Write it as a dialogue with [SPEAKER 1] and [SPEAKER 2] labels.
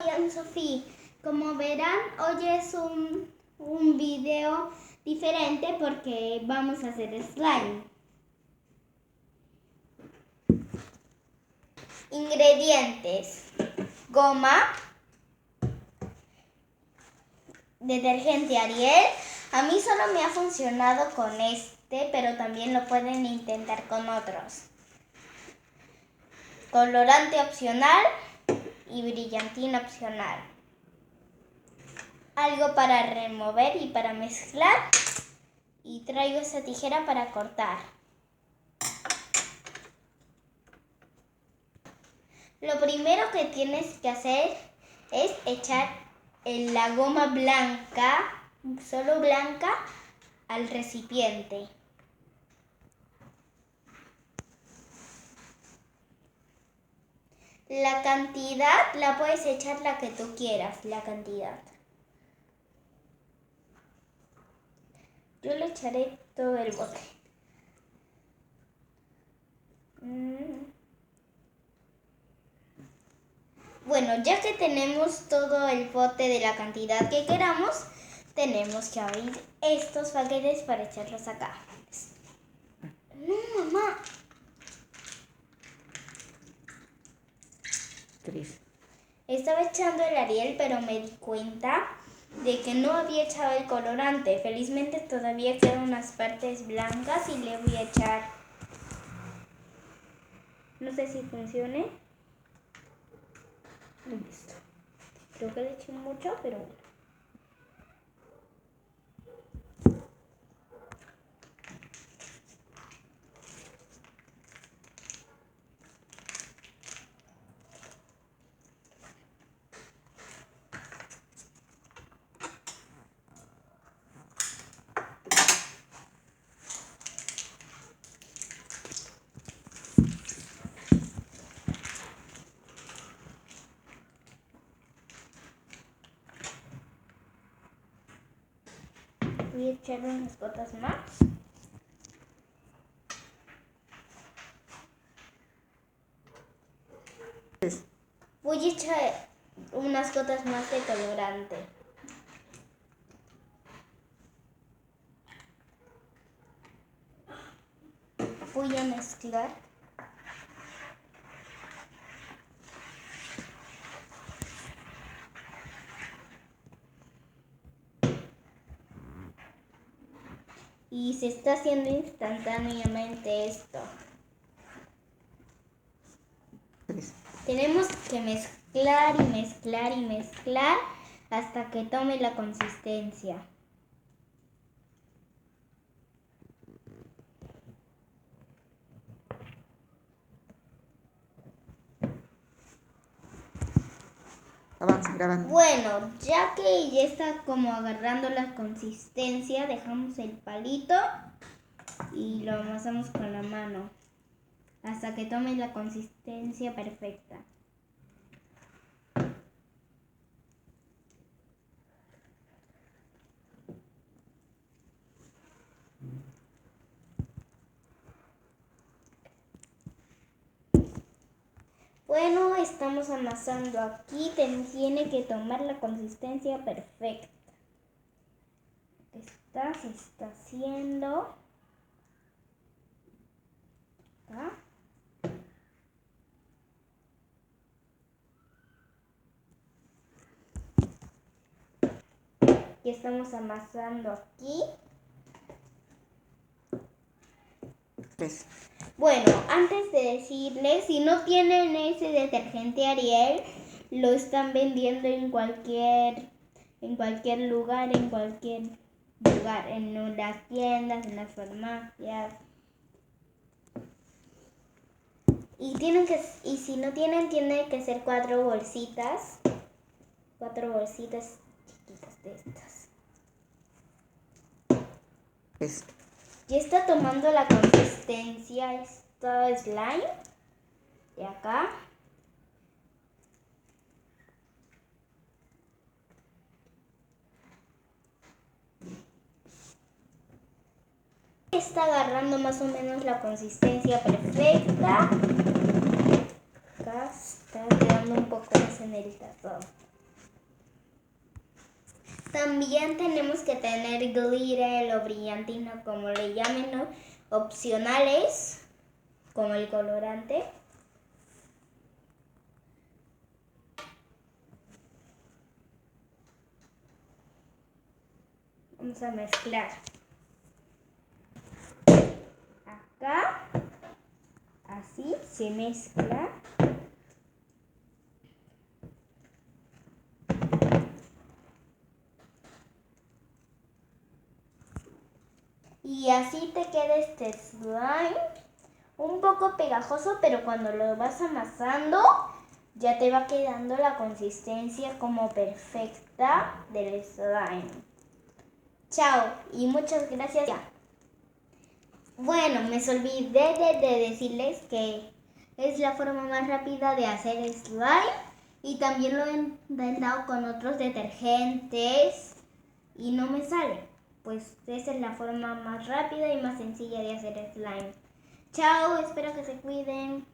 [SPEAKER 1] Soy Sofía. Como verán, hoy es un video diferente porque vamos a hacer slime. Ingredientes: goma, detergente Ariel. A mí solo me ha funcionado con este, pero también lo pueden intentar con otros. Colorante opcional y brillantina opcional. Algo para remover y para mezclar. Y traigo esta tijera para cortar. Lo primero que tienes que hacer es echar la goma blanca, solo blanca, al recipiente. La cantidad la puedes echar la que tú quieras, la cantidad. Yo le echaré todo el bote. Bueno, ya que tenemos todo el bote de la cantidad que queramos, tenemos que abrir estos paquetes para echarlos acá. No, mamá. Estaba echando el Ariel, pero me di cuenta de que no había echado el colorante. Felizmente todavía quedan unas partes blancas y le voy a echar. No sé si funcione. Listo. Creo que le eché mucho, pero bueno. Voy a echar unas gotas más. Voy a echar unas gotas más de colorante. Voy a mezclar. Y se está haciendo instantáneamente esto. Tenemos que mezclar y mezclar y mezclar hasta que tome la consistencia.
[SPEAKER 2] Avanza grabando.
[SPEAKER 1] Bueno, ya que ya está como agarrando la consistencia, dejamos el palito y lo amasamos con la mano hasta que tome la consistencia perfecta. Bueno, estamos amasando aquí, tiene que tomar la consistencia perfecta. Se está haciendo. ¿Acá? Y estamos amasando aquí. Bueno, antes de decirles, si no tienen ese detergente Ariel, lo están vendiendo en cualquier lugar, en las tiendas, en las farmacias. Y si no tienen que ser 4 bolsitas chiquitas de estas. Ya está tomando la consistencia esta slime de acá. Está agarrando más o menos la consistencia perfecta. Acá está quedando un poco más en el tazón. También tenemos que tener glitter o brillantina, como le llamen, ¿no? Opcionales, como el colorante. Vamos a mezclar. Acá, así se mezcla. Y así te queda este slime, un poco pegajoso, pero cuando lo vas amasando ya te va quedando la consistencia como perfecta del slime. Chao y muchas gracias. Bueno, me olvidé de decirles que es la forma más rápida de hacer slime y también lo he intentado con otros detergentes y no me sale. Pues esa es la forma más rápida y más sencilla de hacer slime. Chao, espero que se cuiden.